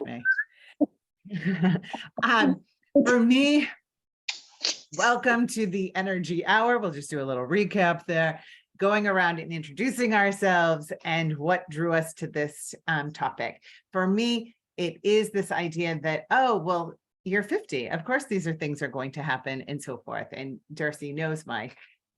me. For me, welcome to the Energy Hour. We'll just do a little recap there, going around and introducing ourselves and what drew us to this topic. For me, it is this idea that, oh, well, you're 50. Of course, these are things are going to happen and so forth. And Darcie knows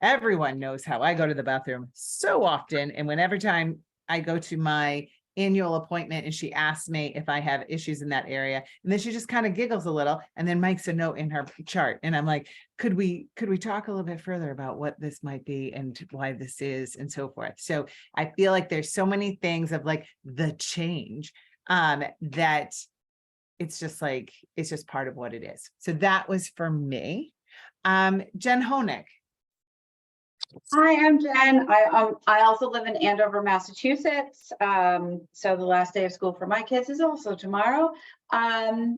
everyone knows how I go to the bathroom so often. And whenever time I go to my annual appointment and she asks me if I have issues in that area, and then she just kind of giggles a little and then makes a note in her chart. And I'm like, could we talk a little bit further about what this might be and why this is and so forth. So I feel like there's so many things of like the change that it's just part of what it is. So that was for me. Jen Honig. Hi, I'm Jen. I also live in Andover, Massachusetts. So the last day of school for my kids is also tomorrow. And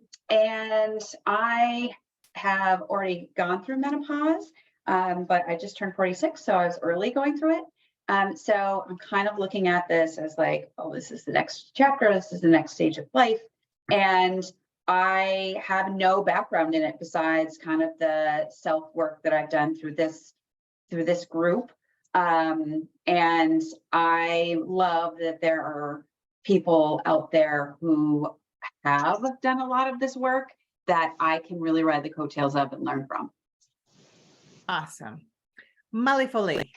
I have already gone through menopause, but I just turned 46, so I was early going through it. So I'm kind of looking at this as like, oh, this is the next chapter. This is the next stage of life. And I have no background in it besides kind of the self-work that I've done through this group. And I love that there are people out there who have done a lot of this work that I can really ride the coattails of and learn from. Awesome. Molly Foley.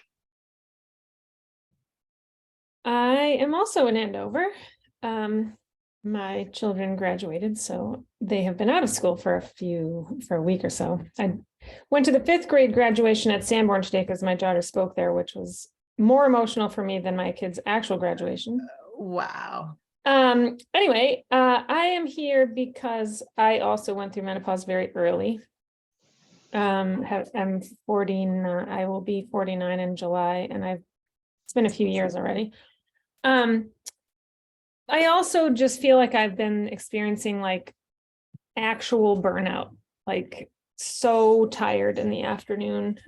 I am also in Andover. My children graduated, so they have been out of school for a week or so. I went to the 5th grade graduation at Sanborn today because my daughter spoke there, which was more emotional for me than my kids' actual graduation. Wow. Anyway, I am here because I also went through menopause very early. I'm 49. I will be 49 in July, and it's been a few years already. I also just feel like I've been experiencing like actual burnout, like so tired in the afternoon,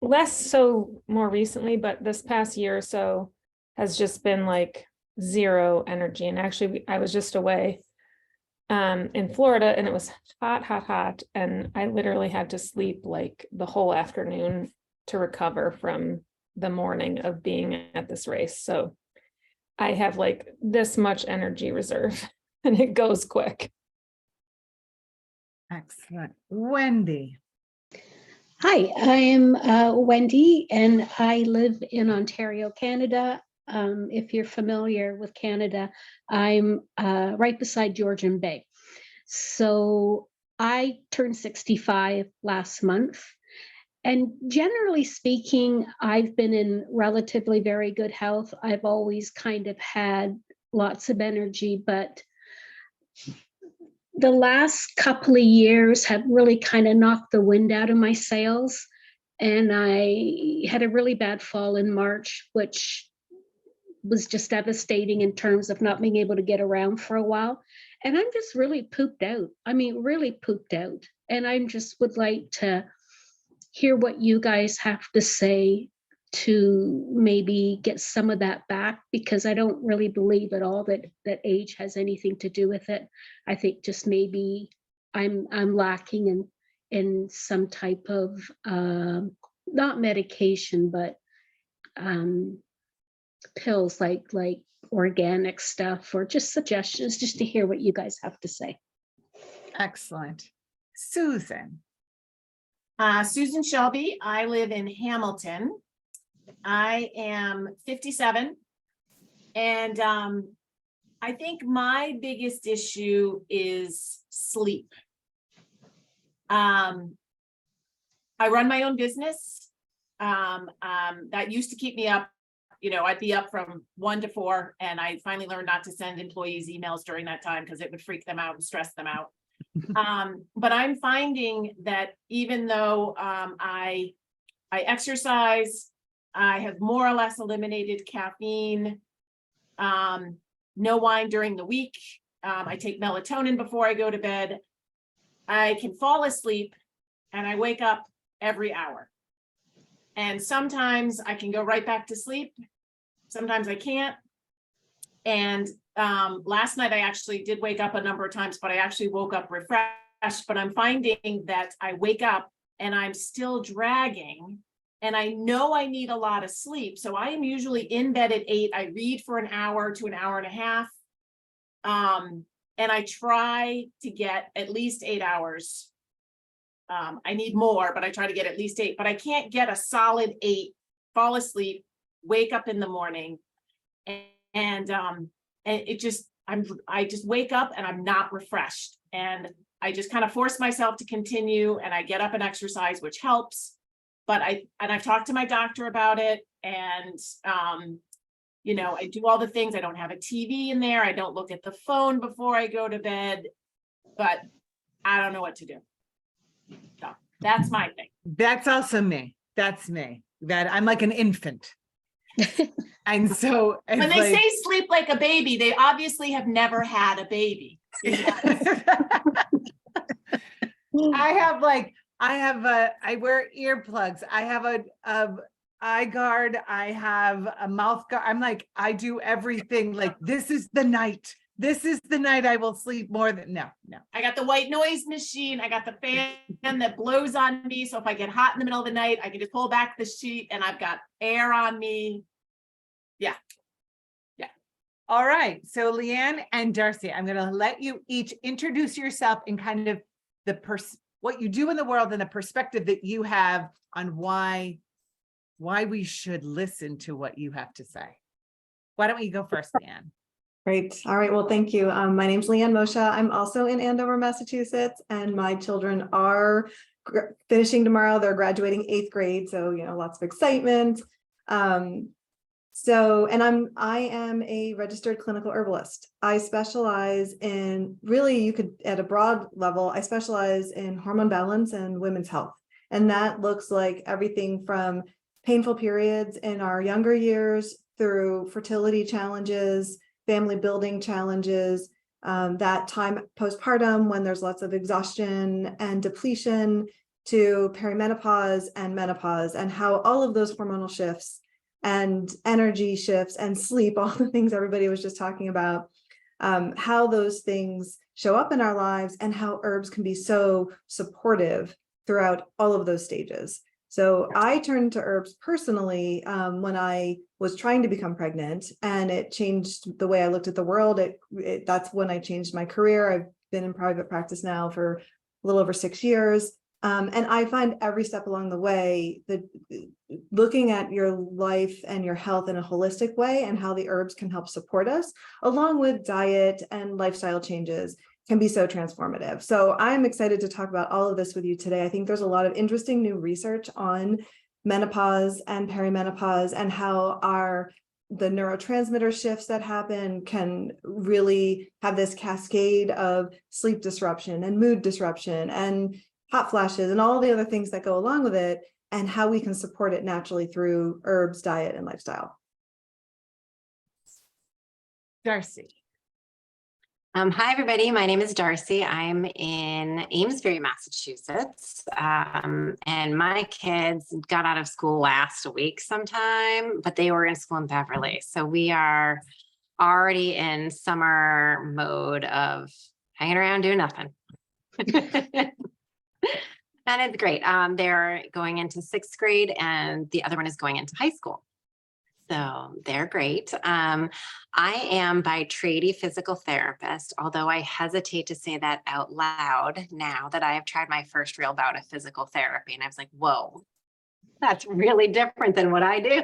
less so more recently, but this past year or so has just been like zero energy. And actually I was just away in Florida and it was hot. And I literally had to sleep like the whole afternoon to recover from the morning of being at this race. So I have like this much energy reserve and it goes quick. Excellent. Wendy. Hi, I am Wendy and I live in Ontario, Canada. If you're familiar with Canada, I'm right beside Georgian Bay. So I turned 65 last month. And generally speaking, I've been in relatively very good health. I've always kind of had lots of energy, but the last couple of years have really kind of knocked the wind out of my sails. And I had a really bad fall in March, which was just devastating in terms of not being able to get around for a while. And I'm just really pooped out. I mean, really pooped out. And I just would like to hear what you guys have to say to maybe get some of that back, because I don't really believe at all that age has anything to do with it. I think just maybe I'm lacking in some type of not medication, but pills like organic stuff, or just suggestions just to hear what you guys have to say. Excellent. Susan. Susan Shelby. I live in Hamilton. I am 57. And I think my biggest issue is sleep. I run my own business. That used to keep me up. I'd be up from 1 to 4, and I finally learned not to send employees emails during that time because it would freak them out and stress them out. But I'm finding that even though I exercise, I have more or less eliminated caffeine, no wine during the week. I take melatonin before I go to bed. I can fall asleep and I wake up every hour. And sometimes I can go right back to sleep. Sometimes I can't. And last night I actually did wake up a number of times, but I actually woke up refreshed. But I'm finding that I wake up and I'm still dragging, and I know I need a lot of sleep. So I am usually in bed at 8. I read for an hour to an hour and a half. And I try to get at least 8 hours. I need more, but I try to get at least 8, but I can't get a solid 8, fall asleep, wake up in the morning. And it just, I just wake up and I'm not refreshed. And I just kind of force myself to continue, and I get up and exercise, which helps. But I've talked to my doctor about it, and you know, I do all the things. I don't have a TV in there. I don't look at the phone before I go to bed, but I don't know what to do. So that's my thing. That's also me. That's me. That I'm like an infant. And so When they say sleep like a baby, they obviously have never had a baby. I wear earplugs. I have a eye guard. I have a mouth guard. I'm like, I do everything. Like, this is the night. This is the night I will sleep more than, no. I got the white noise machine. I got the fan that blows on me. So if I get hot in the middle of the night, I can just pull back the sheet and I've got air on me. Yeah. All right. So Liane and Darcie, I'm going to let you each introduce yourself and kind of what you do in the world and the perspective that you have on why we should listen to what you have to say. Why don't you go first, Liane? Great. All right. Well, thank you. My name's Liane Moccia. I'm also in Andover, Massachusetts, and my children are finishing tomorrow. They're graduating 8th grade. So, you know, lots of excitement. I am a registered clinical herbalist. I specialize in, really, you could, at a broad level, I specialize in hormone balance and women's health. And that looks like everything from painful periods in our younger years through fertility challenges, family building challenges, that time postpartum when there's lots of exhaustion and depletion, to perimenopause and menopause, and how all of those hormonal shifts and energy shifts and sleep, all the things everybody was just talking about, how those things show up in our lives and how herbs can be so supportive throughout all of those stages. So I turned to herbs personally when I was trying to become pregnant, and it changed the way I looked at the world. That's when I changed my career. I've been in private practice now for a little over 6 years. And I find every step along the way that looking at your life and your health in a holistic way and how the herbs can help support us, along with diet and lifestyle changes, can be so transformative. So I'm excited to talk about all of this with you today. I think there's a lot of interesting new research on menopause and perimenopause and how the neurotransmitter shifts that happen can really have this cascade of sleep disruption and mood disruption and hot flashes and all the other things that go along with it, and how we can support it naturally through herbs, diet, and lifestyle. Darcie. Hi, everybody. My name is Darcie. I'm in Amesbury, Massachusetts. And my kids got out of school last week sometime, but they were in school in Beverly. So we are already in summer mode of hanging around doing nothing. And it's great. They're going into 6th grade and the other one is going into high school. So they're great. I am by trade a physical therapist, although I hesitate to say that out loud now that I have tried my first real bout of physical therapy. And I was like, whoa, that's really different than what I do.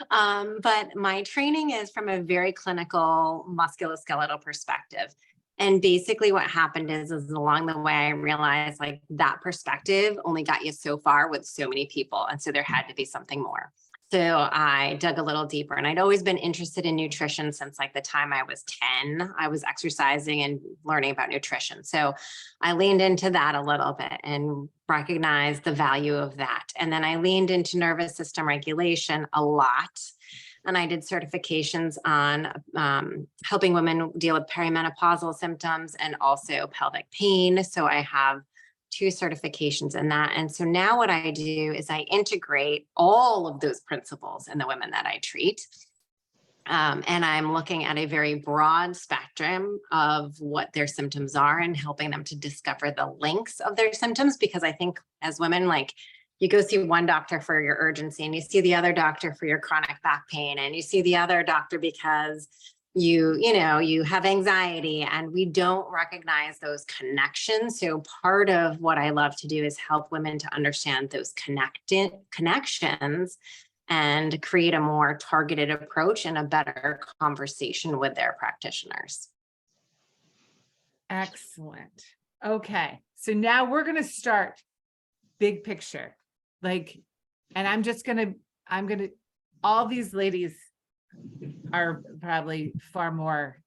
But my training is from a very clinical musculoskeletal perspective. And basically what happened is along the way, I realized like that perspective only got you so far with so many people. And so there had to be something more. So I dug a little deeper, and I'd always been interested in nutrition since like the time I was 10. I was exercising and learning about nutrition. So I leaned into that a little bit and recognized the value of that. And then I leaned into nervous system regulation a lot. And I did certifications on helping women deal with perimenopausal symptoms and also pelvic pain. So I have 2 certifications in that. And so now what I do is I integrate all of those principles in the women that I treat. And I'm looking at a very broad spectrum of what their symptoms are and helping them to discover the links of their symptoms. Because I think as women, like, you go see one doctor for your urgency, and you see the other doctor for your chronic back pain, and you see the other doctor because you have anxiety, and we don't recognize those connections. So part of what I love to do is help women to understand those connections and create a more targeted approach and a better conversation with their practitioners. Excellent. Okay. So now we're going to start big picture. Like, and I'm going to, all these ladies are probably far more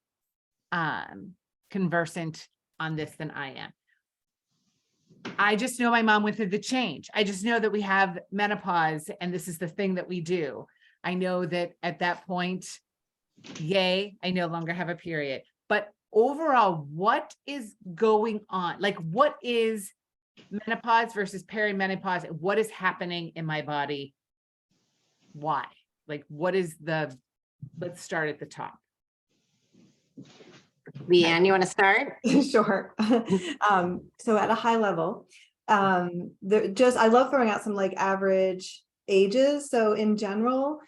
conversant on this than I am. I just know my mom went through the change. I just know that we have menopause and this is the thing that we do. I know that at that point, yay, I no longer have a period. But overall, what is going on? Like, what is menopause versus perimenopause? What is happening in my body? Why? Like, what is let's start at the top. Liane, you want to start? Sure. So at a high level, I love throwing out some like average ages. So in general,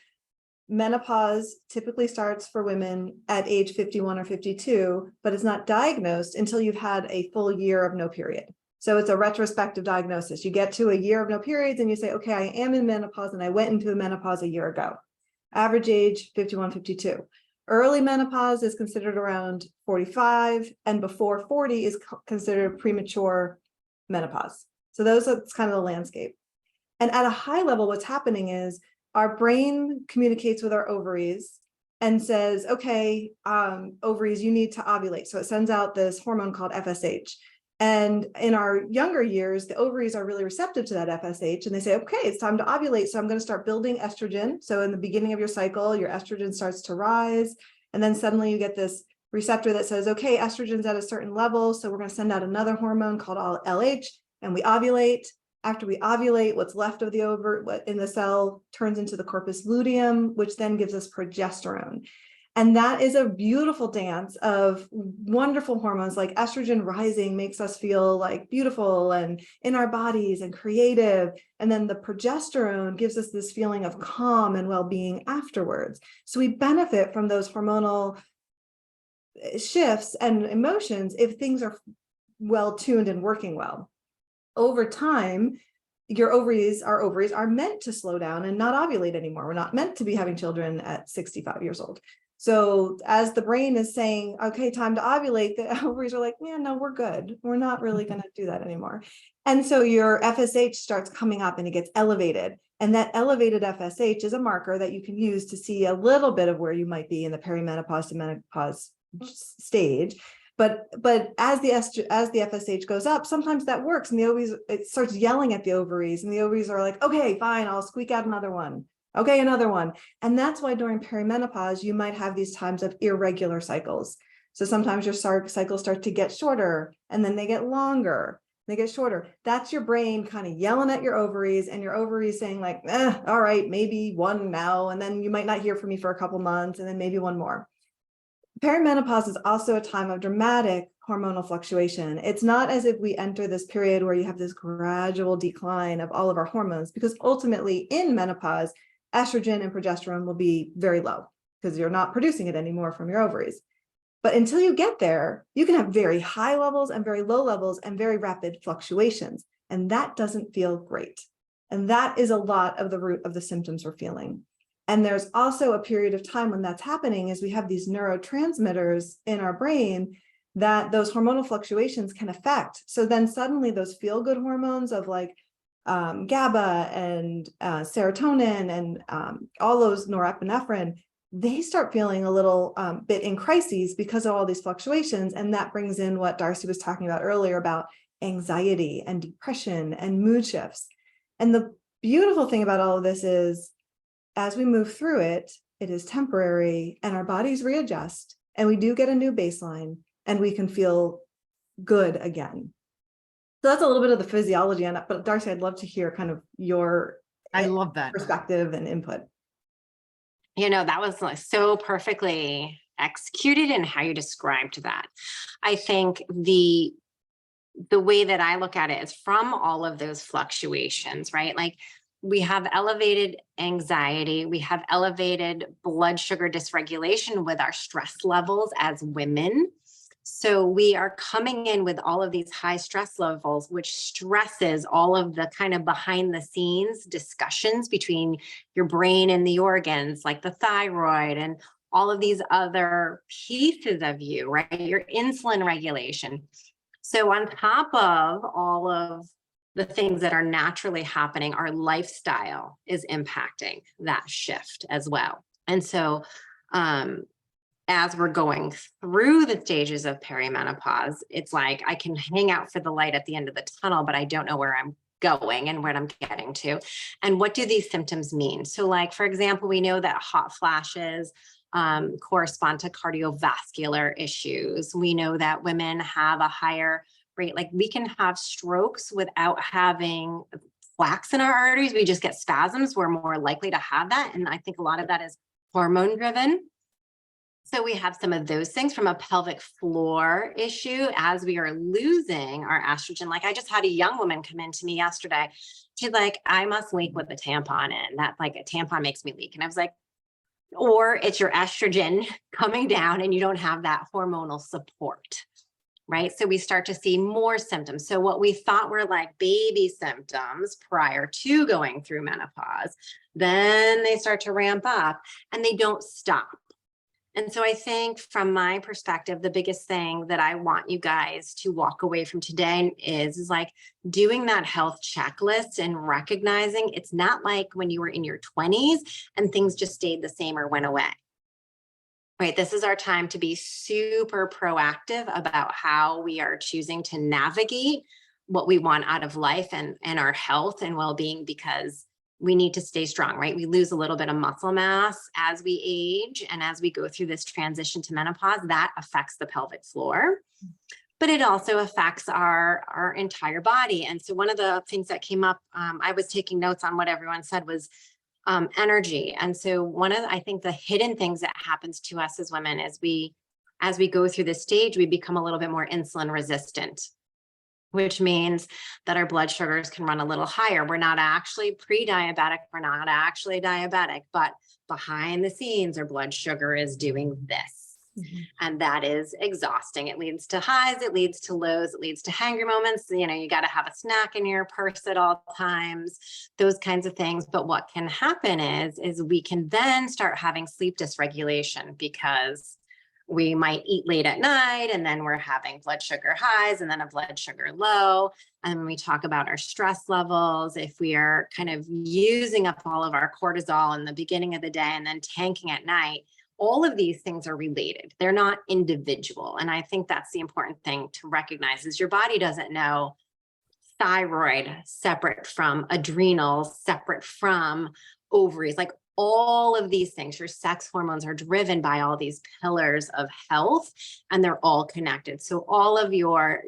menopause typically starts for women at age 51 or 52, but it's not diagnosed until you've had a full year of no period. So it's a retrospective diagnosis. You get to a year of no periods and you say, okay, I am in menopause and I went into menopause a year ago. Average age 51, 52. Early menopause is considered around 45, and before 40 is considered premature menopause. So that's kind of the landscape. And at a high level, what's happening is our brain communicates with our ovaries and says, okay, ovaries, you need to ovulate. So it sends out this hormone called FSH. And in our younger years, the ovaries are really receptive to that FSH, and they say, okay, it's time to ovulate. So I'm going to start building estrogen. So in the beginning of your cycle, your estrogen starts to rise. And then suddenly you get this receptor that says, okay, estrogen's at a certain level. So we're going to send out another hormone called LH, and we ovulate. After we ovulate, what's left of the what in the cell turns into the corpus luteum, which then gives us progesterone. And that is a beautiful dance of wonderful hormones. Like estrogen rising makes us feel like beautiful and in our bodies and creative. And then the progesterone gives us this feeling of calm and well-being afterwards. So we benefit from those hormonal shifts and emotions if things are well tuned and working well. Over time, your ovaries are meant to slow down and not ovulate anymore. We're not meant to be having children at 65 years old. So as the brain is saying, okay, time to ovulate, the ovaries are like, yeah, no, we're good. We're not really going to do that anymore. And so your FSH starts coming up and it gets elevated. And that elevated FSH is a marker that you can use to see a little bit of where you might be in the perimenopause to menopause stage. But as the FSH goes up, sometimes that works, and the ovaries, it starts yelling at the ovaries, and the ovaries are like, okay, fine, I'll squeak out another one. Okay, another one. And that's why during perimenopause, you might have these times of irregular cycles. So sometimes your cycles start to get shorter, and then they get longer, they get shorter. That's your brain kind of yelling at your ovaries, and your ovaries saying like, all right, maybe one now, and then you might not hear from me for a couple months, and then maybe one more. Perimenopause is also a time of dramatic hormonal fluctuation. It's not as if we enter this period where you have this gradual decline of all of our hormones, because ultimately in menopause, estrogen and progesterone will be very low because you're not producing it anymore from your ovaries. But until you get there, you can have very high levels and very low levels and very rapid fluctuations. And that doesn't feel great. And that is a lot of the root of the symptoms we're feeling. And there's also a period of time when that's happening is we have these neurotransmitters in our brain that those hormonal fluctuations can affect. So then suddenly those feel-good hormones of like GABA and serotonin and all those norepinephrine, they start feeling a little bit in crises because of all these fluctuations. And that brings in what Darcie was talking about earlier about anxiety and depression and mood shifts. And the beautiful thing about all of this is as we move through it, it is temporary and our bodies readjust and we do get a new baseline and we can feel good again. So that's a little bit of the physiology on it, but Darcie, I'd love to hear kind of your I love that perspective and input. that was like so perfectly executed in how you described that. I think the way that I look at it is from all of those fluctuations, right? Like we have elevated anxiety, we have elevated blood sugar dysregulation with our stress levels as women. So we are coming in with all of these high stress levels, which stresses all of the kind of behind the scenes discussions between your brain and the organs, like the thyroid and all of these other pieces of you, right? Your insulin regulation. So on top of all of the things that are naturally happening, our lifestyle is impacting that shift as well. And so, as we're going through the stages of perimenopause, it's like I can hang out for the light at the end of the tunnel, but I don't know where I'm going and what I'm getting to. And what do these symptoms mean? So like, for example, we know that hot flashes correspond to cardiovascular issues. We know that women have a higher rate, like we can have strokes without having plaques in our arteries. We just get spasms. We're more likely to have that. And I think a lot of that is hormone driven. So we have some of those things from a pelvic floor issue as we are losing our estrogen. Like I just had a young woman come in to me yesterday. She's like, I must leak with a tampon in. That like a tampon makes me leak. And I was like, or it's your estrogen coming down and you don't have that hormonal support, right? So we start to see more symptoms. So what we thought were like baby symptoms prior to going through menopause, then they start to ramp up and they don't stop. And so I think from my perspective, the biggest thing that I want you guys to walk away from today is like doing that health checklist and recognizing it's not like when you were in your 20s and things just stayed the same or went away. Right. This is our time to be super proactive about how we are choosing to navigate what we want out of life and our health and well-being, because we need to stay strong, right? We lose a little bit of muscle mass as we age and as we go through this transition to menopause. That affects the pelvic floor, but it also affects our entire body. And so one of the things that came up, I was taking notes on what everyone said, was energy. And so one of I think the hidden things that happens to us as women is as we go through this stage, we become a little bit more insulin resistant, which means that our blood sugars can run a little higher. We're not actually pre-diabetic. We're not actually diabetic, but behind the scenes, our blood sugar is doing this. Mm-hmm. And that is exhausting. It leads to highs, it leads to lows, it leads to hangry moments. You got to have a snack in your purse at all times, those kinds of things. But what can happen is we can then start having sleep dysregulation because we might eat late at night and then we're having blood sugar highs and then a blood sugar low. And when we talk about our stress levels, if we are kind of using up all of our cortisol in the beginning of the day and then tanking at night, all of these things are related. They're not individual. And I think that's the important thing to recognize is your body doesn't know thyroid separate from adrenals, separate from ovaries. Like all of these things, your sex hormones are driven by all these pillars of health, and they're all connected. So all of your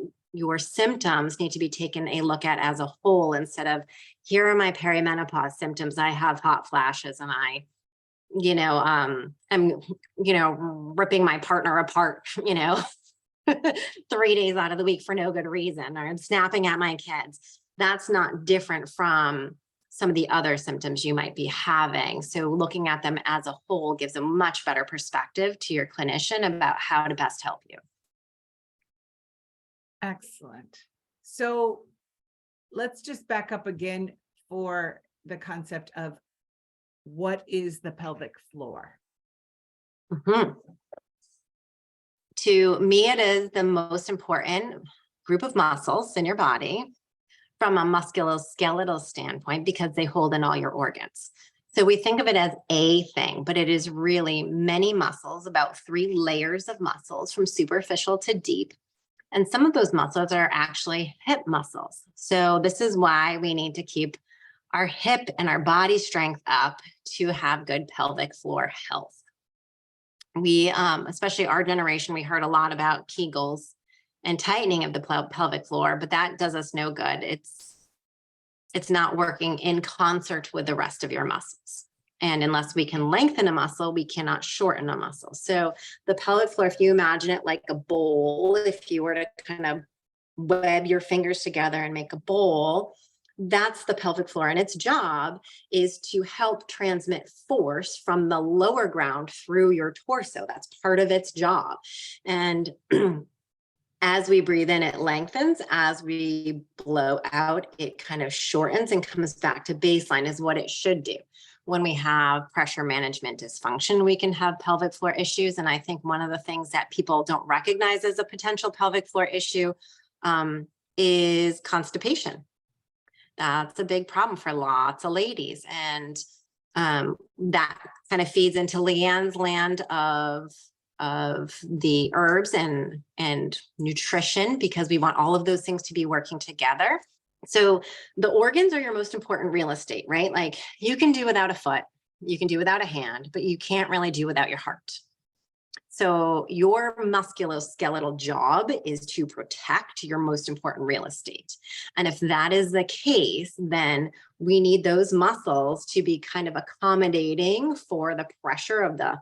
symptoms need to be taken a look at as a whole instead of, here are my perimenopause symptoms. I have hot flashes and I'm ripping my partner apart, 3 days out of the week for no good reason, or I'm snapping at my kids. That's not different from some of the other symptoms you might be having. So looking at them as a whole gives a much better perspective to your clinician about how to best help you. Excellent. So let's just back up again for the concept of what is the pelvic floor? Mm-hmm. To me, it is the most important group of muscles in your body from a musculoskeletal standpoint because they hold in all your organs. So we think of it as a thing, but it is really many muscles, about 3 layers of muscles from superficial to deep. And some of those muscles are actually hip muscles. So this is why we need to keep our hip and our body strength up to have good pelvic floor health. We, especially our generation, we heard a lot about Kegels and tightening of the pelvic floor, but that does us no good. It's not working in concert with the rest of your muscles. And unless we can lengthen a muscle, we cannot shorten a muscle. So the pelvic floor, if you imagine it like a bowl, if you were to kind of web your fingers together and make a bowl, that's the pelvic floor. And its job is to help transmit force from the lower ground through your torso. That's part of its job. And as we breathe in, it lengthens. As we blow out, it kind of shortens and comes back to baseline, is what it should do. When we have pressure management dysfunction, we can have pelvic floor issues. And I think one of the things that people don't recognize as a potential pelvic floor issue is constipation. That's a big problem for lots of ladies. And that kind of feeds into Liane's land of the herbs and nutrition, because we want all of those things to be working together. So the organs are your most important real estate, right? Like you can do without a foot, you can do without a hand, but you can't really do without your heart. So your musculoskeletal job is to protect your most important real estate. And if that is the case, then we need those muscles to be kind of accommodating for the pressure of the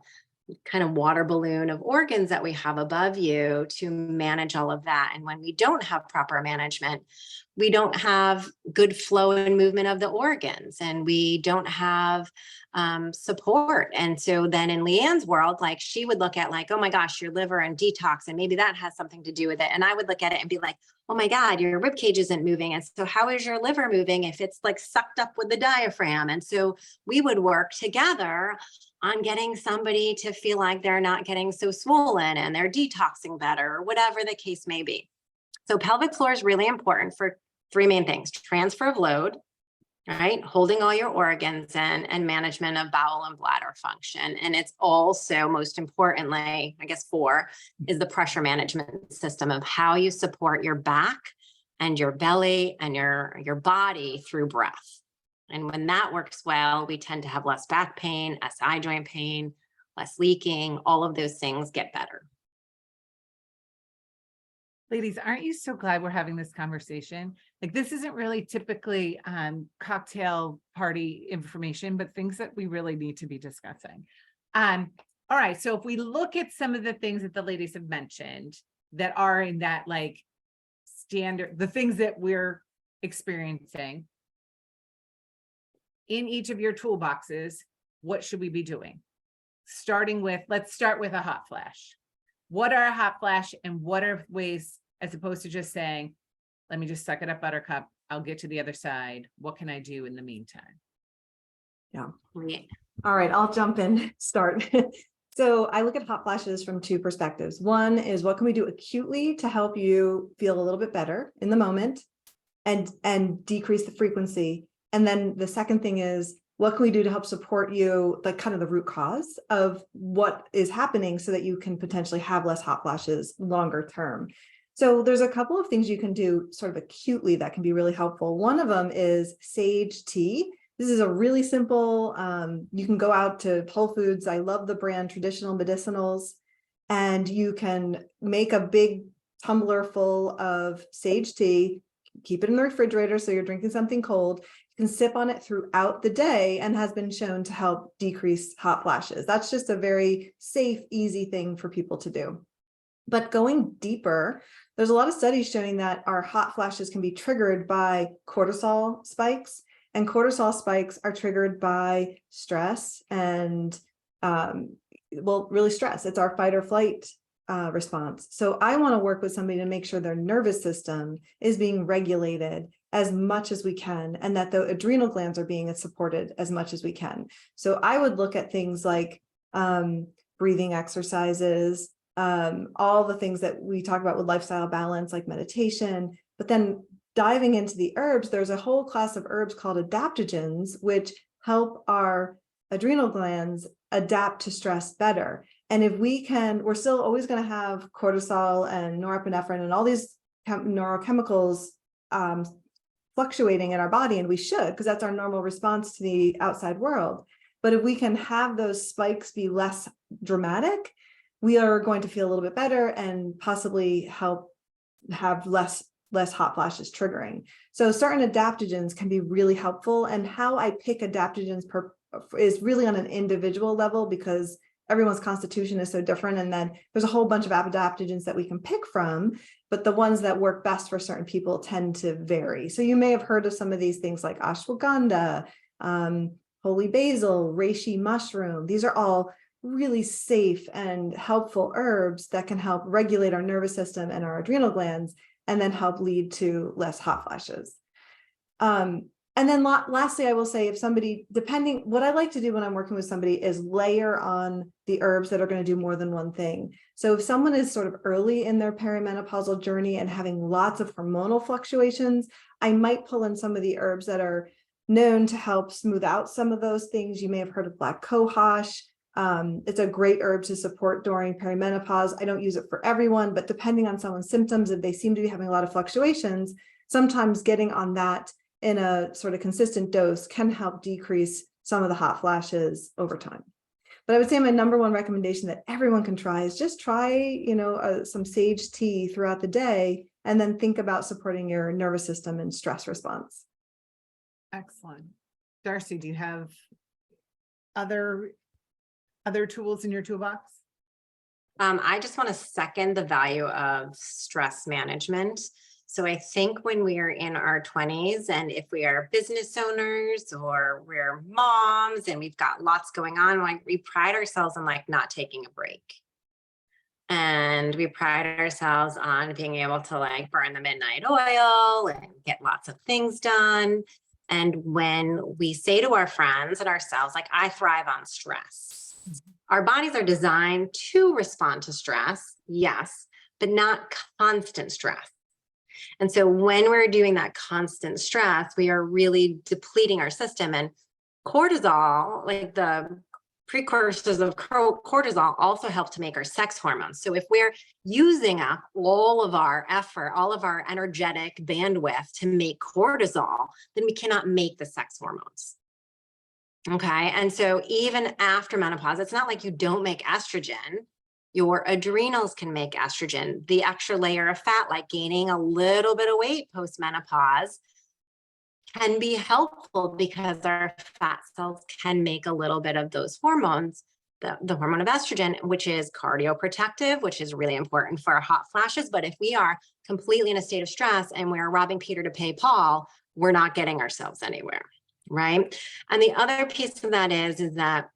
kind of water balloon of organs that we have above you to manage all of that. And when we don't have proper management, we don't have good flow and movement of the organs, and we don't have support. And so then in Liane's world, like she would look at like, oh my gosh, your liver and detox, and maybe that has something to do with it. And I would look at it and be like, oh my God, your rib cage isn't moving. And so how is your liver moving if it's like sucked up with the diaphragm? And so we would work together on getting somebody to feel like they're not getting so swollen and they're detoxing better, or whatever the case may be. So pelvic floor is really important for three main things: transfer of load, right? Holding all your organs in, and management of bowel and bladder function. And it's also, most importantly, I guess 4, is the pressure management system of how you support your back and your belly and your body through breath. And when that works well, we tend to have less back pain, SI joint pain, less leaking, all of those things get better. Ladies, aren't you so glad we're having this conversation? Like, this isn't really typically cocktail party information, but things that we really need to be discussing. All right, so if we look at some of the things that the ladies have mentioned that are in that like standard, the things that we're experiencing in each of your toolboxes, what should we be doing? Starting with, let's start with a hot flash. What are a hot flash, and what are ways, as opposed to just saying, let me just suck it up, buttercup, I'll get to the other side. What can I do in the meantime? Yeah. Right. All right, I'll jump in, start. So I look at hot flashes from 2 perspectives. One is, what can we do acutely to help you feel a little bit better in the moment and decrease the frequency? And then the second thing is, what can we do to help support you, like kind of the root cause of what is happening, so that you can potentially have less hot flashes longer term? So there's a couple of things you can do sort of acutely that can be really helpful. One of them is sage tea. This is a really simple, you can go out to Whole Foods. I love the brand Traditional Medicinals, and you can make a big tumbler full of sage tea, keep it in the refrigerator so you're drinking something cold. You can sip on it throughout the day, and has been shown to help decrease hot flashes. That's just a very safe, easy thing for people to do. But going deeper, there's a lot of studies showing that our hot flashes can be triggered by cortisol spikes, and cortisol spikes are triggered by stress and, really stress. It's our fight or flight response. So I want to work with somebody to make sure their nervous system is being regulated as much as we can, and that the adrenal glands are being supported as much as we can. So I would look at things like breathing exercises, all the things that we talk about with lifestyle balance, like meditation. But then diving into the herbs, there's a whole class of herbs called adaptogens, which help our adrenal glands adapt to stress better. And if we can, we're still always going to have cortisol and norepinephrine and all these neurochemicals fluctuating in our body, and we should, because that's our normal response to the outside world. But if we can have those spikes be less dramatic, we are going to feel a little bit better and possibly help have less hot flashes triggering. So certain adaptogens can be really helpful, and how I pick adaptogens is really on an individual level because everyone's constitution is so different. And then there's a whole bunch of adaptogens that we can pick from, but the ones that work best for certain people tend to vary. So you may have heard of some of these things like ashwagandha, holy basil, reishi mushroom. These are all really safe and helpful herbs that can help regulate our nervous system and our adrenal glands, and then help lead to less hot flashes. And then lastly, I will say, if somebody, depending, what I like to do when I'm working with somebody is layer on the herbs that are going to do more than one thing. So if someone is sort of early in their perimenopausal journey and having lots of hormonal fluctuations, I might pull in some of the herbs that are known to help smooth out some of those things. You may have heard of black cohosh. It's a great herb to support during perimenopause. I don't use it for everyone, but depending on someone's symptoms, if they seem to be having a lot of fluctuations, sometimes getting on that in a sort of consistent dose can help decrease some of the hot flashes over time. But I would say my number one recommendation that everyone can try is just try, some sage tea throughout the day, and then think about supporting your nervous system and stress response. Excellent. Darcie, do you have other tools in your toolbox? I just want to second the value of stress management. So I think when we are in our 20s, and if we are business owners or we're moms and we've got lots going on, like we pride ourselves on like not taking a break. And we pride ourselves on being able to like burn the midnight oil and get lots of things done. And when we say to our friends and ourselves, like, I thrive on stress, our bodies are designed to respond to stress, yes, but not constant stress. And so when we're doing that constant stress, we are really depleting our system. And cortisol, like the precursors of cortisol, also help to make our sex hormones. So if we're using up all of our effort, all of our energetic bandwidth to make cortisol, then we cannot make the sex hormones. Okay. And so even after menopause, it's not like you don't make estrogen. Your adrenals can make estrogen. The extra layer of fat, like gaining a little bit of weight post-menopause, can be helpful because our fat cells can make a little bit of those hormones, the hormone of estrogen, which is cardioprotective, which is really important for our hot flashes. But if we are completely in a state of stress and we're robbing Peter to pay Paul, we're not getting ourselves anywhere, right? And the other piece of that is that,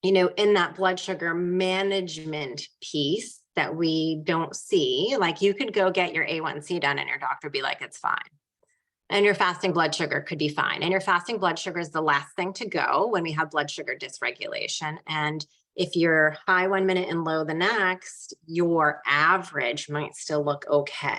in that blood sugar management piece that we don't see, like you could go get your A1C done and your doctor be like, it's fine. And your fasting blood sugar could be fine. And your fasting blood sugar is the last thing to go when we have blood sugar dysregulation. And if you're high 1 minute and low the next, your average might still look okay.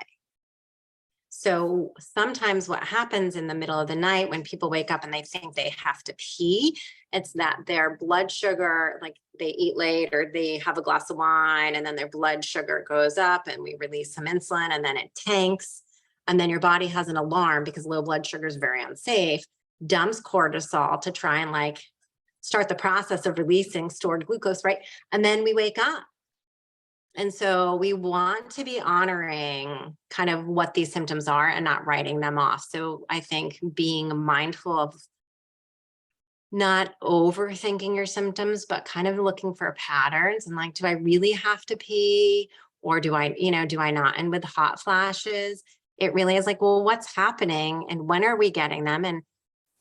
So sometimes what happens in the middle of the night when people wake up and they think they have to pee, it's that their blood sugar, like they eat late or they have a glass of wine and then their blood sugar goes up and we release some insulin and then it tanks. And then your body has an alarm because low blood sugar is very unsafe, dumps cortisol to try and like start the process of releasing stored glucose, right? And then we wake up. And so we want to be honoring kind of what these symptoms are and not writing them off. So I think being mindful of not overthinking your symptoms, but kind of looking for patterns and like, do I really have to pee or do I not? And with hot flashes, it really is like, well, what's happening and when are we getting them and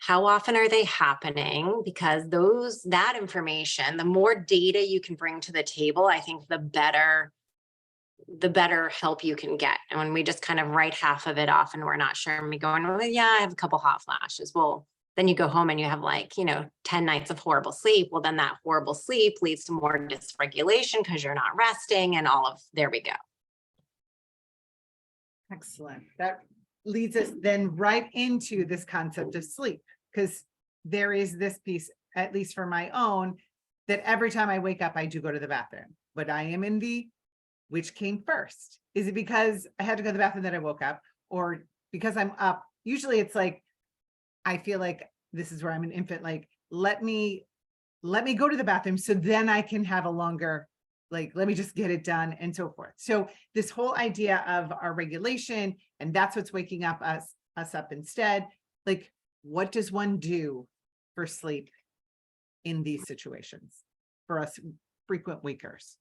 how often are they happening? Because that information, the more data you can bring to the table, I think the better help you can get. And when we just kind of write half of it off and we're not sure and we go, well, yeah, I have a couple hot flashes. Well, then you go home and you have 10 nights of horrible sleep. Well, then that horrible sleep leads to more dysregulation because you're not resting and there we go. Excellent. That leads us then right into this concept of sleep, because there is this piece, at least for my own, that every time I wake up, I do go to the bathroom, but I am in which came first? Is it because I had to go to the bathroom that I woke up, or because I'm up? Usually it's like, I feel like this is where I'm an infant, like, let me go to the bathroom so then I can have a longer, like, let me just get it done and so forth. So this whole idea of our regulation, and that's what's waking up us up instead. Like, what does one do for sleep in these situations for us frequent wakers?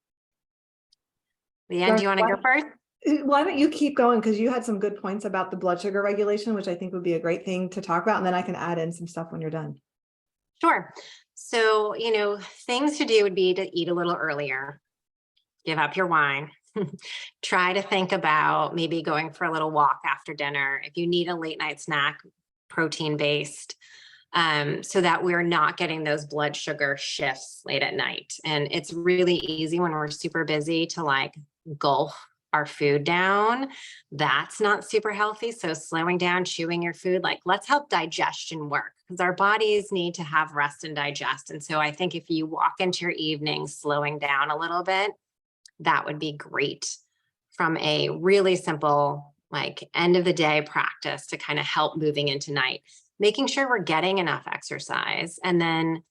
Leanne, do you want to go first? Why don't you keep going? Because you had some good points about the blood sugar regulation, which I think would be a great thing to talk about. And then I can add in some stuff when you're done. Sure. So, things to do would be to eat a little earlier, give up your wine, try to think about maybe going for a little walk after dinner. If you need a late night snack, protein based, so that we're not getting those blood sugar shifts late at night. And it's really easy when we're super busy to like gulp our food down. That's not super healthy. So slowing down, chewing your food, like let's help digestion work, because our bodies need to have rest and digest. And so I think if you walk into your evening slowing down a little bit, that would be great from a really simple, like end of the day practice to kind of help moving into night, making sure we're getting enough exercise. And then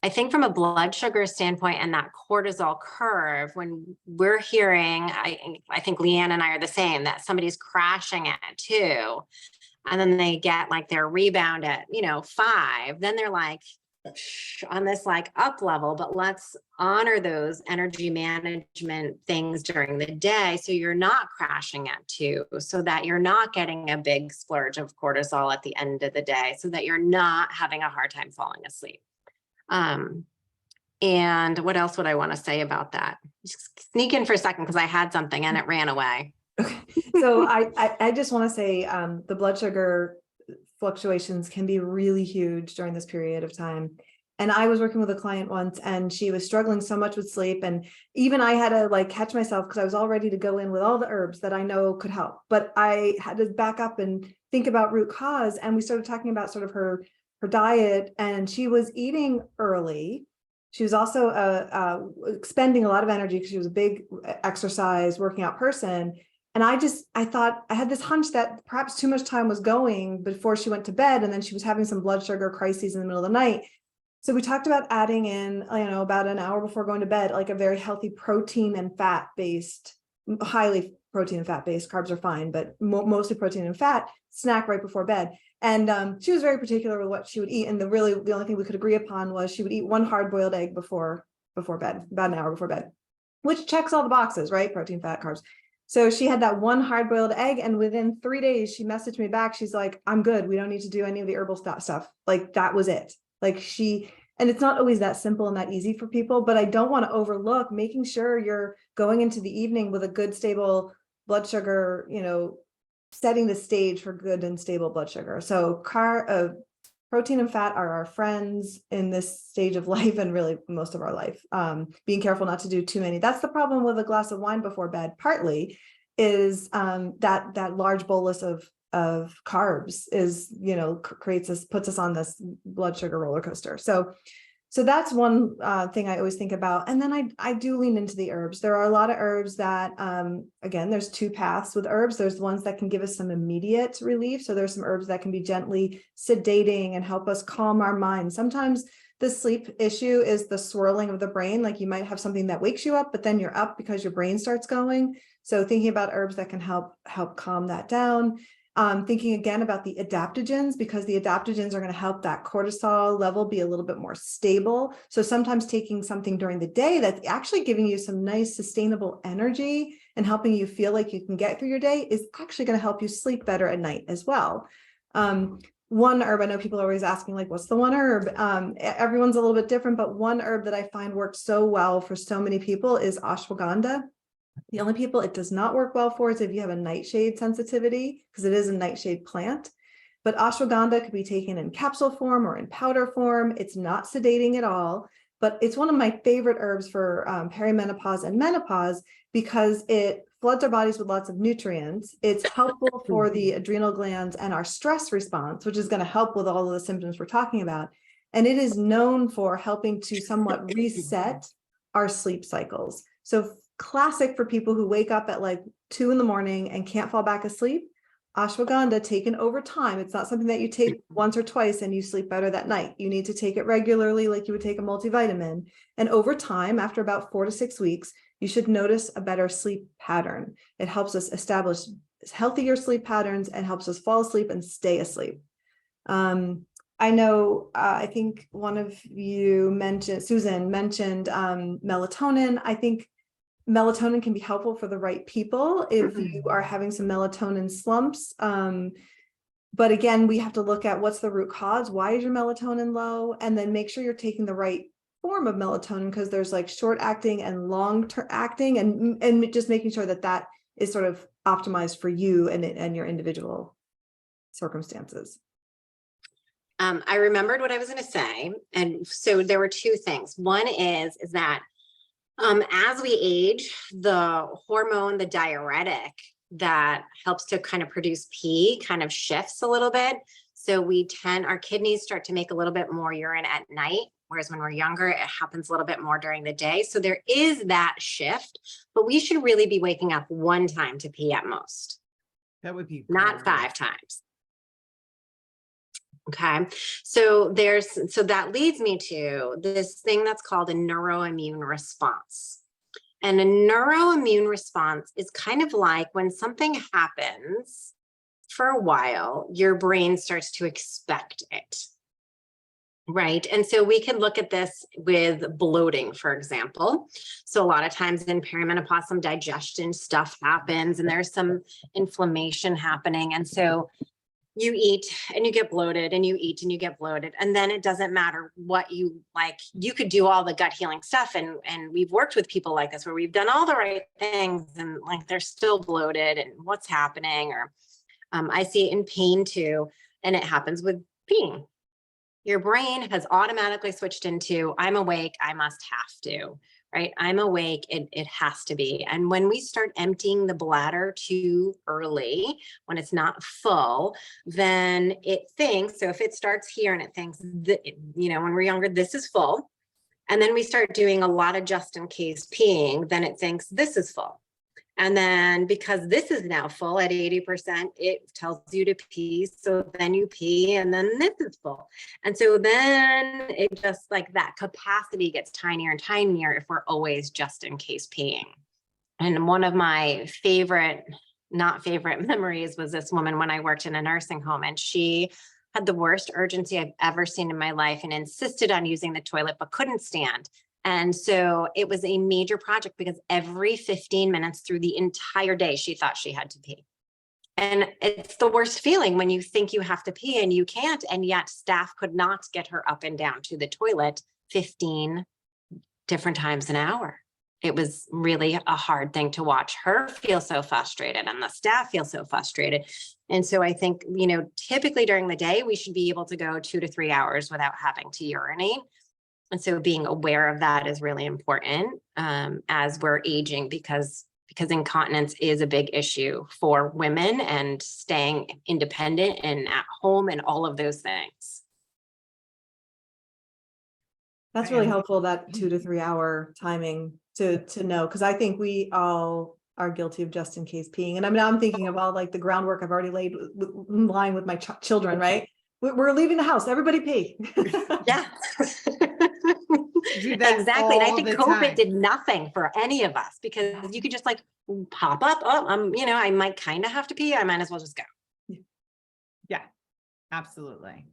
I think from a blood sugar standpoint and that cortisol curve, when we're hearing, I think Leanne and I are the same, that somebody's crashing at 2 and then they get like their rebound at, 5, then they're like on this like up level, but let's honor those energy management things during the day. So you're not crashing at 2, so that you're not getting a big splurge of cortisol at the end of the day, so that you're not having a hard time falling asleep. And what else would I want to say about that? Just sneak in for a second because I had something and it ran away. Okay. So I just want to say the blood sugar fluctuations can be really huge during this period of time. And I was working with a client once and she was struggling so much with sleep. And even I had to like catch myself because I was all ready to go in with all the herbs that I know could help. But I had to back up and think about root cause. And we started talking about sort of her diet, and she was eating early. She was also expending a lot of energy because she was a big exercise, working out person. And I thought I had this hunch that perhaps too much time was going before she went to bed. And then she was having some blood sugar crises in the middle of the night. So we talked about adding in, about an hour before going to bed, like a very healthy protein and fat based, highly protein and fat based, carbs are fine, but mostly protein and fat snack right before bed. And she was very particular with what she would eat. And the only thing we could agree upon was she would eat 1 hard-boiled egg before bed, about an hour before bed, which checks all the boxes, right? Protein, fat, carbs. So she had that 1 hard-boiled egg, and within 3 days, she messaged me back. She's like, I'm good. We don't need to do any of the herbal stuff. Like that was it. And it's not always that simple and that easy for people, but I don't want to overlook making sure you're going into the evening with a good, stable blood sugar, setting the stage for good and stable blood sugar. So protein and fat are our friends in this stage of life and really most of our life. Being careful not to do too many. That's the problem with a glass of wine before bed, partly is that large bolus of carbs is, puts us on this blood sugar roller coaster. So that's one thing I always think about. And then I do lean into the herbs. There are a lot of herbs that, again, there's 2 paths with herbs. There's ones that can give us some immediate relief. So there's some herbs that can be gently sedating and help us calm our mind. Sometimes the sleep issue is the swirling of the brain. Like you might have something that wakes you up, but then you're up because your brain starts going. So thinking about herbs that can help calm that down. Thinking again about the adaptogens, because the adaptogens are going to help that cortisol level be a little bit more stable. So sometimes taking something during the day that's actually giving you some nice sustainable energy and helping you feel like you can get through your day is actually going to help you sleep better at night as well. One herb, I know people are always asking, like, what's the one herb? Everyone's a little bit different, but one herb that I find works so well for so many people is ashwagandha. The only people it does not work well for is if you have a nightshade sensitivity, because it is a nightshade plant. But ashwagandha could be taken in capsule form or in powder form. It's not sedating at all, but it's one of my favorite herbs for perimenopause and menopause because it floods our bodies with lots of nutrients. It's helpful for the adrenal glands and our stress response, which is going to help with all of the symptoms we're talking about. And it is known for helping to somewhat reset our sleep cycles. So classic for people who wake up at like 2 a.m. and can't fall back asleep. Ashwagandha taken over time. It's not something that you take once or twice and you sleep better that night. You need to take it regularly, like you would take a multivitamin. And over time, after about 4 to 6 weeks, you should notice a better sleep pattern. It helps us establish healthier sleep patterns and helps us fall asleep and stay asleep. I know, I think one of you mentioned, Susan mentioned melatonin. I think melatonin can be helpful for the right people if you are having some melatonin slumps. But again, we have to look at what's the root cause. Why is your melatonin low? And then make sure you're taking the right form of melatonin, because there's like short acting and long term acting, and just making sure that that is sort of optimized for you and your individual circumstances. I remembered what I was going to say. And so there were two things. One is that as we age, the hormone, the diuretic that helps to kind of produce pee kind of shifts a little bit. So our kidneys start to make a little bit more urine at night. Whereas when we're younger, it happens a little bit more during the day. So there is that shift, but we should really be waking up one time to pee at most. That would be not great. 5 times. Okay, so that leads me to this thing that's called a neuroimmune response. And a neuroimmune response is kind of like when something happens for a while, your brain starts to expect it. Right. And so we can look at this with bloating, for example. So a lot of times in perimenopause, some digestion stuff happens and there's some inflammation happening. And so you eat and you get bloated, and you eat and you get bloated. And then it doesn't matter what you like, you could do all the gut healing stuff. And we've worked with people like this where we've done all the right things and like they're still bloated and what's happening. Or I see it in pain too. And it happens with peeing. Your brain has automatically switched into, I'm awake, I must have to, right? I'm awake, it has to be. And when we start emptying the bladder too early, when it's not full, then it thinks, so if it starts here and it thinks, that, when we're younger, this is full. And then we start doing a lot of just in case peeing, then it thinks this is full. And then because this is now full at 80%, it tells you to pee. So then you pee and then this is full. And so then it just like that capacity gets tinier and tinier if we're always just in case peeing. And one of my not favorite memories was this woman when I worked in a nursing home, and she had the worst urgency I've ever seen in my life and insisted on using the toilet, but couldn't stand. And so it was a major project because every 15 minutes through the entire day, she thought she had to pee. And it's the worst feeling when you think you have to pee and you can't, and yet staff could not get her up and down to the toilet 15 different times an hour. It was really a hard thing to watch her feel so frustrated and the staff feel so frustrated. And so I think, typically during the day, we should be able to go 2 to 3 hours without having to urinate. And so being aware of that is really important as we're aging, because incontinence is a big issue for women, and staying independent and at home and all of those things. That's really helpful, that 2 to 3 hour timing to know, because I think we all are guilty of just in case peeing. And I'm thinking of all like the groundwork I've already laid in line with my children, right? We're leaving the house, everybody pee. Yeah. Exactly. And I think COVID did nothing for any of us, because you could just like pop up, I might kind of have to pee, I might as well just go. Yeah, absolutely.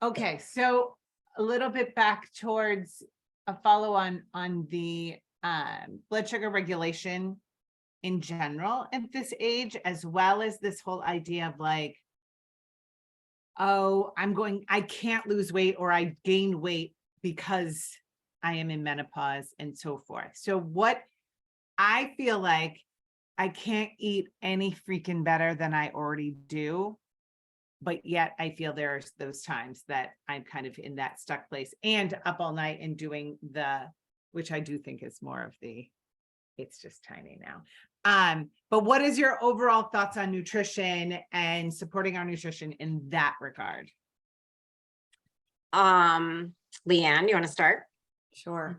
Okay, so a little bit back towards a follow on the blood sugar regulation in general at this age, as well as this whole idea of like, oh, I can't lose weight, or I gained weight because I am in menopause and so forth. So what I feel like, I can't eat any freaking better than I already do, but yet I feel there's those times that I'm kind of in that stuck place and up all night and doing which I do think is more of it's just tiny now. But what is your overall thoughts on nutrition and supporting our nutrition in that regard? Liane, you want to start? Sure.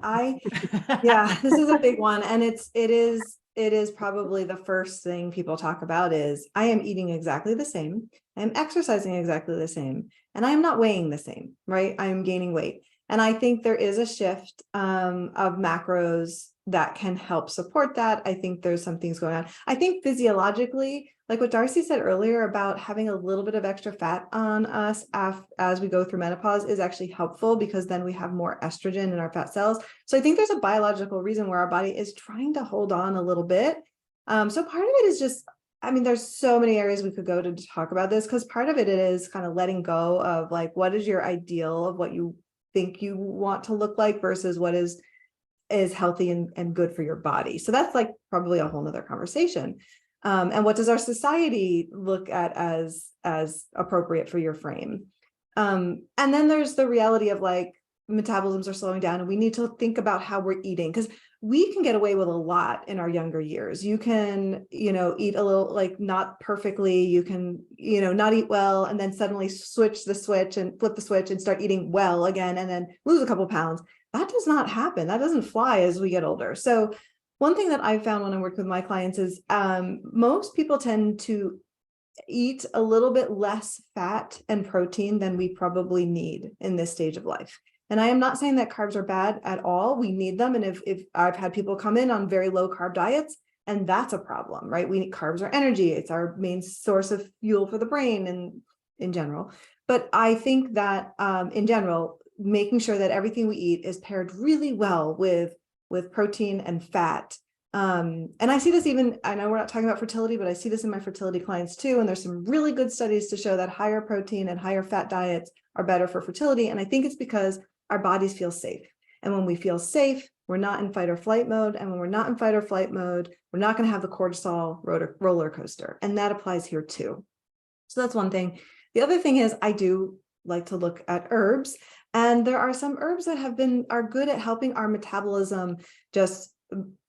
Yeah, this is a big one. And it is probably the first thing people talk about is, I am eating exactly the same. I am exercising exactly the same. And I am not weighing the same, right? I am gaining weight. And I think there is a shift of macros that can help support that. I think there's some things going on. I think physiologically, like what Darcie said earlier about having a little bit of extra fat on us as we go through menopause is actually helpful, because then we have more estrogen in our fat cells. So I think there's a biological reason where our body is trying to hold on a little bit. So part of it is just, I mean, there's so many areas we could go to talk about this, because part of it is kind of letting go of like, what is your ideal of what you think you want to look like versus what is healthy and good for your body. So that's like probably a whole nother conversation. And what does our society look at as appropriate for your frame? And then there's the reality of like metabolisms are slowing down, and we need to think about how we're eating, because we can get away with a lot in our younger years. You can, eat a little, like not perfectly, you can, not eat well, and then suddenly flip the switch and start eating well again, and then lose a couple pounds. That does not happen. That doesn't fly as we get older. So one thing that I've found when I work with my clients is most people tend to eat a little bit less fat and protein than we probably need in this stage of life. And I am not saying that carbs are bad at all. We need them. And if I've had people come in on very low carb diets, and that's a problem, right? We need carbs are energy. It's our main source of fuel for the brain and in general. But I think that in general, making sure that everything we eat is paired really well with protein and fat. And I see this even, I know we're not talking about fertility, but I see this in my fertility clients too. And there's some really good studies to show that higher protein and higher fat diets are better for fertility. And I think it's because our bodies feel safe. And when we feel safe, we're not in fight or flight mode. And when we're not in fight or flight mode, we're not going to have the cortisol roller coaster. And that applies here too. So that's one thing. The other thing is I do like to look at herbs. And there are some herbs that are good at helping our metabolism just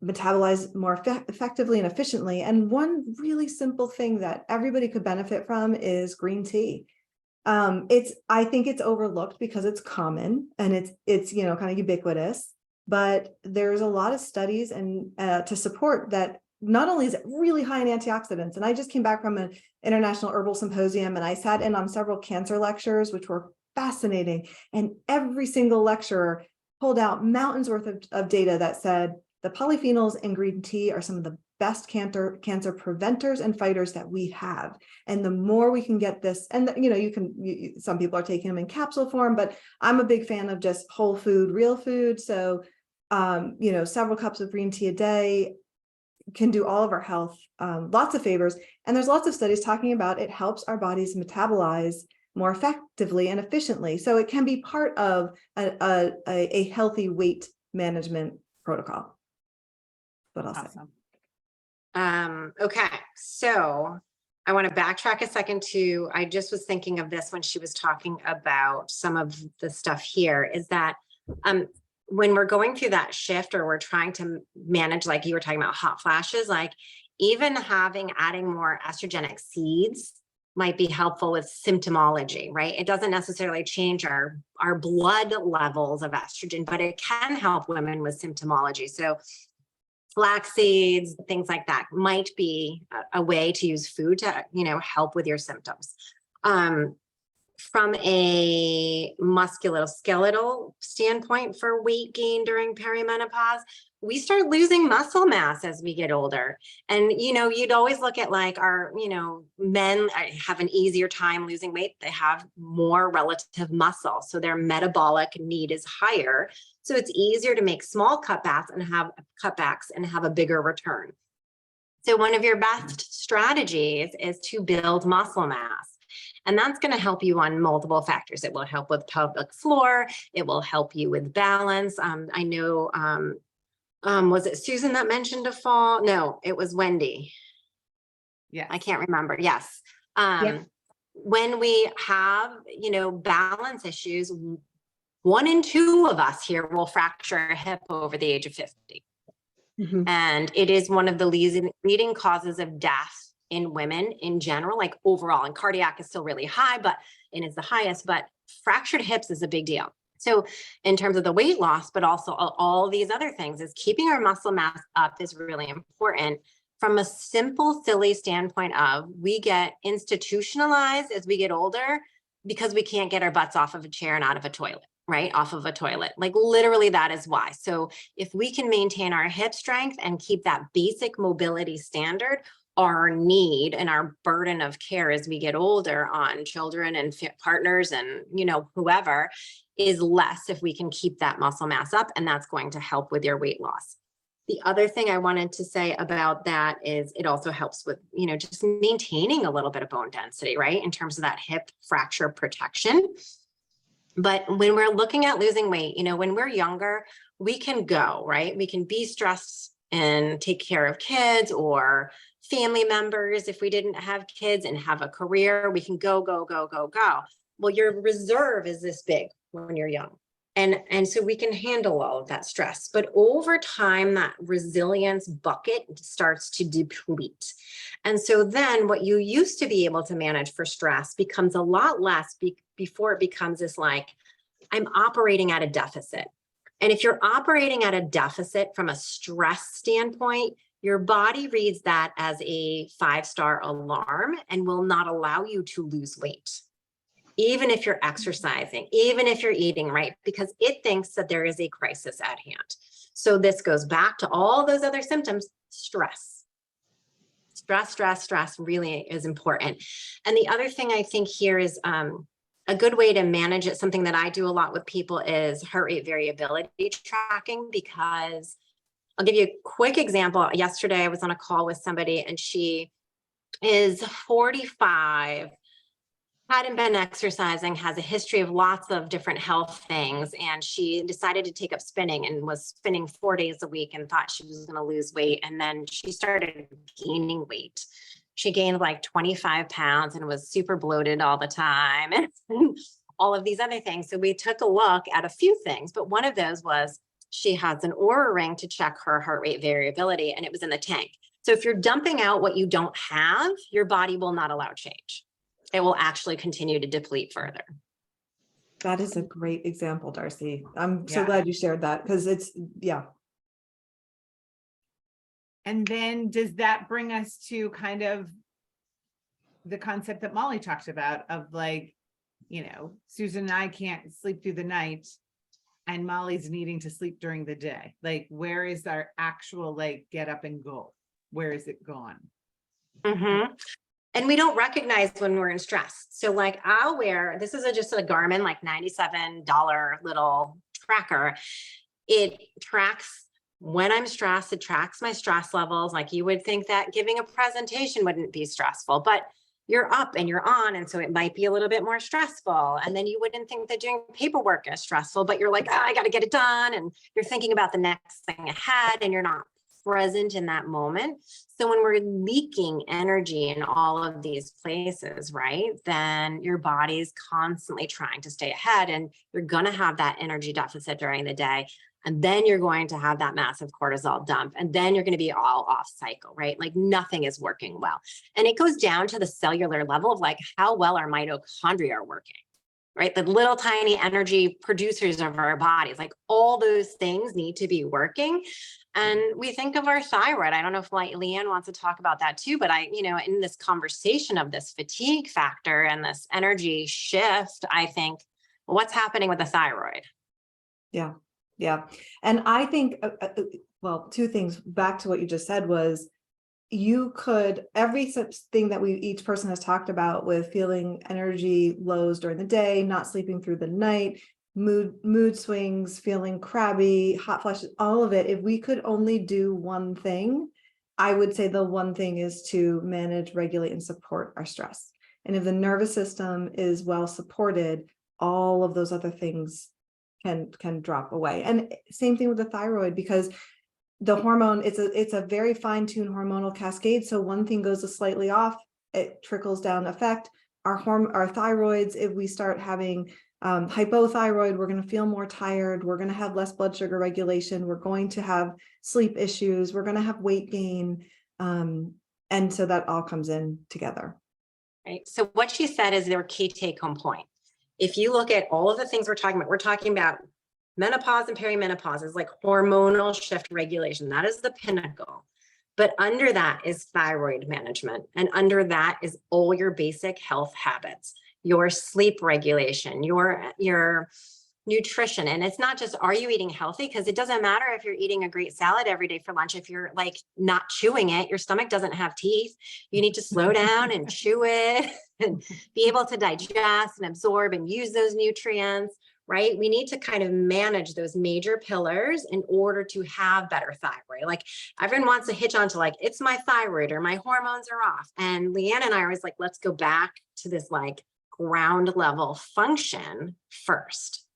metabolize more effectively and efficiently. And one really simple thing that everybody could benefit from is green tea. I think it's overlooked because it's common and it's kind of ubiquitous, but there's a lot of studies and to support that. Not only is it really high in antioxidants, and I just came back from an international herbal symposium and I sat in on several cancer lectures, which were fascinating. And every single lecturer pulled out mountains worth of data that said the polyphenols in green tea are some of the best cancer preventers and fighters that we have. And the more we can get this, and some people are taking them in capsule form, but I'm a big fan of just whole food, real food. So, several cups of green tea a day can do all of our health lots of favors. And there's lots of studies talking about it helps our bodies metabolize more effectively and efficiently. So it can be part of a healthy weight management protocol. What else? Awesome. Okay, so I want to backtrack a second to, I just was thinking of this when she was talking about some of the stuff here, is that when we're going through that shift or we're trying to manage, like you were talking about hot flashes, like even adding more estrogenic seeds might be helpful with symptomology, right? It doesn't necessarily change our blood levels of estrogen, but it can help women with symptomology. So flax seeds, things like that might be a way to use food to, help with your symptoms. From a musculoskeletal standpoint for weight gain during perimenopause, we start losing muscle mass as we get older. And, you'd always look at like our, men have an easier time losing weight. They have more relative muscle. So their metabolic need is higher. So it's easier to make small cutbacks and have a bigger return. So one of your best strategies is to build muscle mass. And that's going to help you on multiple factors. It will help with pelvic floor. It will help you with balance. I know, was it Susan that mentioned a fall? No, it was Wendy. Yeah, I can't remember. Yes. Yeah. When we have, balance issues, 1 in 2 of us here will fracture a hip over the age of 50. Mhm. And it is one of the leading causes of death in women in general, like overall, and cardiac is still really high, and it's the highest, but fractured hips is a big deal. So in terms of the weight loss, but also all these other things, is keeping our muscle mass up is really important. From a simple, silly standpoint of, we get institutionalized as we get older because we can't get our butts off of a chair and out of a toilet, right, off of a toilet. Like literally that is why. So if we can maintain our hip strength and keep that basic mobility standard, our need and our burden of care as we get older on children and partners and, you know, whoever is less if we can keep that muscle mass up, and that's going to help with your weight loss. The other thing I wanted to say about that is it also helps with, you know, just maintaining a little bit of bone density, right? In terms of that hip fracture protection. But when we're looking at losing weight, you know, when we're younger, we can go, right? We can be stressed and take care of kids or family members. If we didn't have kids and have a career, we can go, go, go, go, go. Well, your reserve is this big when you're young. And so we can handle all of that stress. But over time, that resilience bucket starts to deplete. And so then what you used to be able to manage for stress becomes a lot less before it becomes this like, I'm operating at a deficit. And if you're operating at a deficit from a stress standpoint, your body reads that as a 5-star alarm and will not allow you to lose weight. Even if you're exercising, even if you're eating right, because it thinks that there is a crisis at hand. So this goes back to all those other symptoms, stress. Stress really is important. And the other thing I think here is a good way to manage it, something that I do a lot with people is heart rate variability tracking, because I'll give you a quick example. Yesterday, I was on a call with somebody and she is 45, hadn't been exercising, has a history of lots of different health things. And she decided to take up spinning and was spinning 4 days a week and thought she was going to lose weight. And then she started gaining weight. She gained like 25 pounds and was super bloated all the time and all of these other things. So we took a look at a few things, but one of those was she has an Oura ring to check her heart rate variability, and it was in the tank. So if you're dumping out what you don't have, your body will not allow change. It will actually continue to deplete further. That is a great example, Darcie. I'm so Yeah. glad you shared that because it's, yeah. And then does that bring us to kind of the concept that Molly talked about of like, you know, Susan and I can't sleep through the night and Molly's needing to sleep during the day. Like, where is our actual like get up and go? Where is it gone? Mm-hmm. And we don't recognize when we're in stress. So like I'll wear, this is just a Garmin, like $97 little tracker. It tracks when I'm stressed, it tracks my stress levels. Like you would think that giving a presentation wouldn't be stressful, but you're up and you're on. And so it might be a little bit more stressful. And then you wouldn't think that doing paperwork is stressful, but you're like, oh, I got to get it done. And you're thinking about the next thing ahead and you're not present in that moment. So when we're leaking energy in all of these places, right, then your body's constantly trying to stay ahead and you're going to have that energy deficit during the day. And then you're going to have that massive cortisol dump. And then you're going to be all off cycle, right? Like nothing is working well. And it goes down to the cellular level of like how well our mitochondria are working, right? The little tiny energy producers of our bodies, like all those things need to be working. And we think of our thyroid. I don't know if Liane wants to talk about that too, but in this conversation of this fatigue factor and this energy shift, I think, what's happening with the thyroid? Yeah. Yeah. And I think, well, two things back to what you just said was you could, every such thing that each person has talked about with feeling energy lows during the day, not sleeping through the night, mood swings, feeling crabby, hot flashes, all of it. If we could only do one thing, I would say the one thing is to manage, regulate, and support our stress. And if the nervous system is well supported, all of those other things can drop away. And same thing with the thyroid, because the hormone, it's a very fine-tuned hormonal cascade. So one thing goes slightly off, it trickles down effect. Our thyroids, if we start having hypothyroid, we're going to feel more tired. We're going to have less blood sugar regulation. We're going to have sleep issues. We're going to have weight gain. And so that all comes in together. Right. So what she said is their key take-home point. If you look at all of the things we're talking about menopause and perimenopause is like hormonal shift regulation. That is the pinnacle. But under that is thyroid management. And under that is all your basic health habits, your sleep regulation, your nutrition. And it's not just, are you eating healthy? Because it doesn't matter if you're eating a great salad every day for lunch. If you're like not chewing it, your stomach doesn't have teeth. You need to slow down and chew it and be able to digest and absorb and use those nutrients, right? We need to kind of manage those major pillars in order to have better thyroid. Like everyone wants to hitch on to like, it's my thyroid or my hormones are off. And Liane and I are always like, let's go back to this like ground level function first.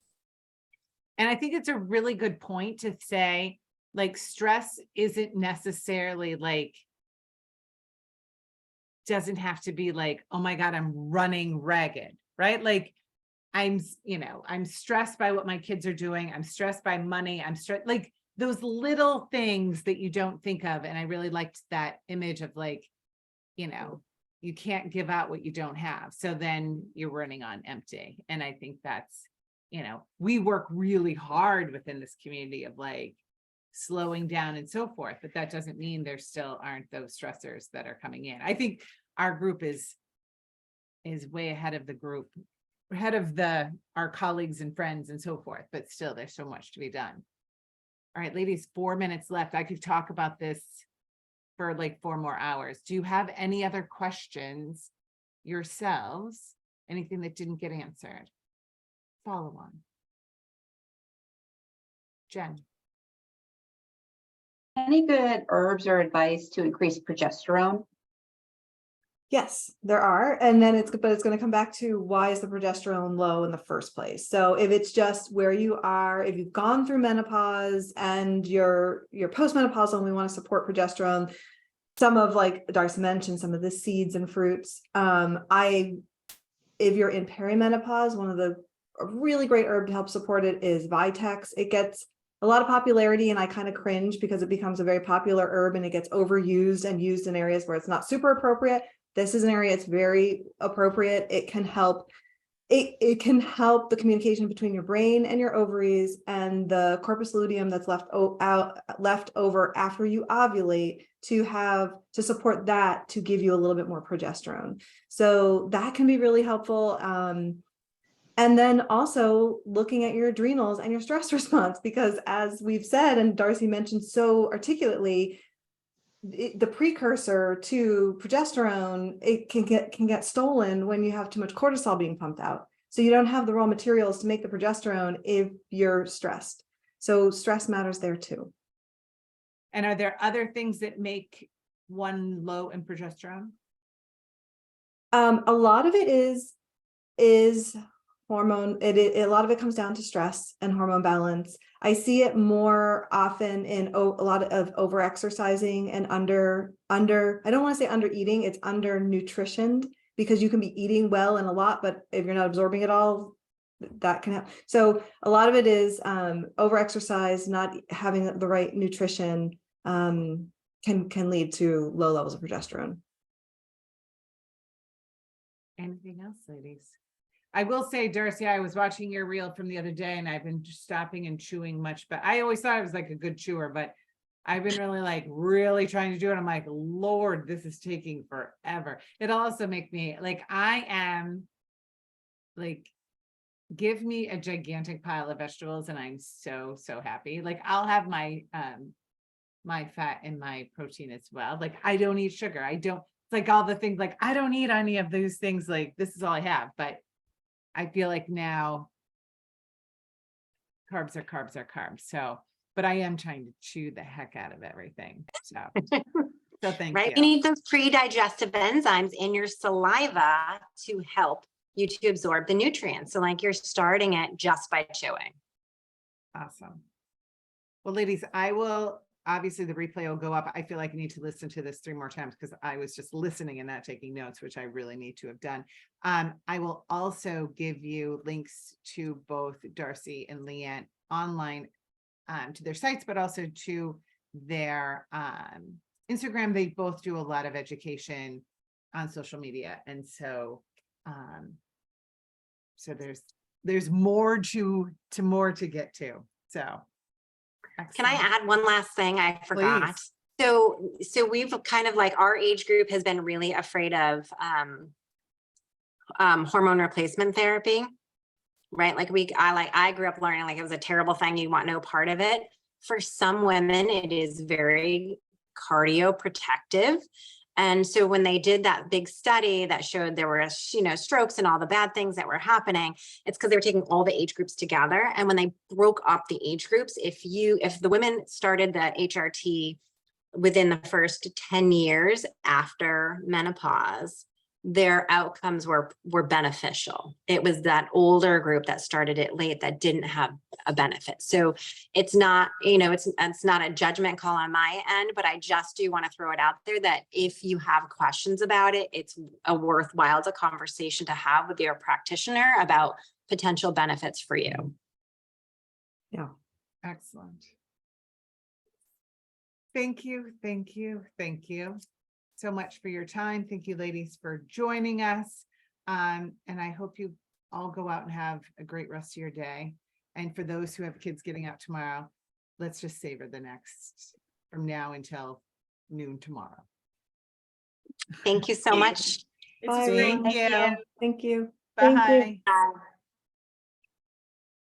And I think it's a really good point to say, like, stress isn't necessarily like, doesn't have to be like, oh my God, I'm running ragged, right? Like I'm stressed by what my kids are doing. I'm stressed by money. I'm stressed, like those little things that you don't think of. And I really liked that image of like, you can't give out what you don't have. So then you're running on empty. And I think that's, we work really hard within this community of like slowing down and so forth, but that doesn't mean there still aren't those stressors that are coming in. I think our group is way ahead of the group, ahead of our colleagues and friends and so forth, but still there's so much to be done. All right, ladies, 4 minutes left. I could talk about this for like 4 more hours. Do you have any other questions yourselves? Anything that didn't get answered? Follow on. Jen. Any good herbs or advice to increase progesterone? Yes, there are. And then it's going to come back to why is the progesterone low in the first place? So if it's just where you are, if you've gone through menopause and you're postmenopausal and we want to support progesterone, some of, like Darcie mentioned, some of the seeds and fruits. If you're in perimenopause, a really great herb to help support it is Vitex. It gets a lot of popularity and I kind of cringe because it becomes a very popular herb and it gets overused and used in areas where it's not super appropriate. This is an area it's very appropriate. It can help. It can help the communication between your brain and your ovaries and the corpus luteum that's left over after you ovulate to support that, to give you a little bit more progesterone. So that can be really helpful. And then also looking at your adrenals and your stress response, because as we've said, and Darcie mentioned so articulately, the precursor to progesterone, it can get stolen when you have too much cortisol being pumped out. So you don't have the raw materials to make the progesterone if you're stressed. So stress matters there too. And are there other things that make one low in progesterone? A lot of it is hormone. A lot of it comes down to stress and hormone balance. I see it more often in a lot of over exercising and under, I don't want to say under eating, it's under nutritioned, because you can be eating well and a lot, but if you're not absorbing it all, that can happen. So a lot of it is over exercise, not having the right nutrition can lead to low levels of progesterone. Anything else, ladies? I will say, Darcie, I was watching your reel from the other day and I've been stopping and chewing much, but I always thought I was like a good chewer, but I've been really trying to do it. I'm like, Lord, this is taking forever. It'll also make me like, I am like, give me a gigantic pile of vegetables and I'm so happy. Like I'll have my my fat and my protein as well. Like I don't eat sugar. It's like all the things, like I don't eat any of those things. Like this is all I have, but I feel like now carbs are carbs. So, but I am trying to chew the heck out of everything. So thank Right. you. You need those pre-digestive enzymes in your saliva to help you to absorb the nutrients. So like you're starting it just by chewing. Awesome. Well, ladies, obviously the replay will go up. I feel like I need to listen to this 3 more times because I was just listening and not taking notes, which I really need to have done. I will also give you links to both Darcie and Liane online to their sites, but also to their Instagram. They both do a lot of education on social media. And so, there's more to get to. So. Can I add one last thing I forgot? Please. So we've kind of like our age group has been really afraid of hormone replacement therapy. right? Like I grew up learning like it was a terrible thing. You want no part of it. For some women, it is very cardioprotective. And so when they did that big study that showed there were, strokes and all the bad things that were happening, it's because they were taking all the age groups together. And when they broke up the age groups, if the women started the HRT within the first 10 years after menopause, their outcomes were beneficial. It was that older group that started it late that didn't have a benefit. So it's not, it's not a judgment call on my end, but I just do want to throw it out there that if you have questions about it, it's a worthwhile conversation to have with your practitioner about potential benefits for you. Yeah. Excellent. Thank you, thank you, thank you so much for your time. Thank you, ladies, for joining us. And I hope you all go out and have a great rest of your day. And for those who have kids getting out tomorrow, let's just savor the next from now until noon tomorrow. Thank you so much. It's Bye, great. everyone. Thank you. Thank you. Bye. you.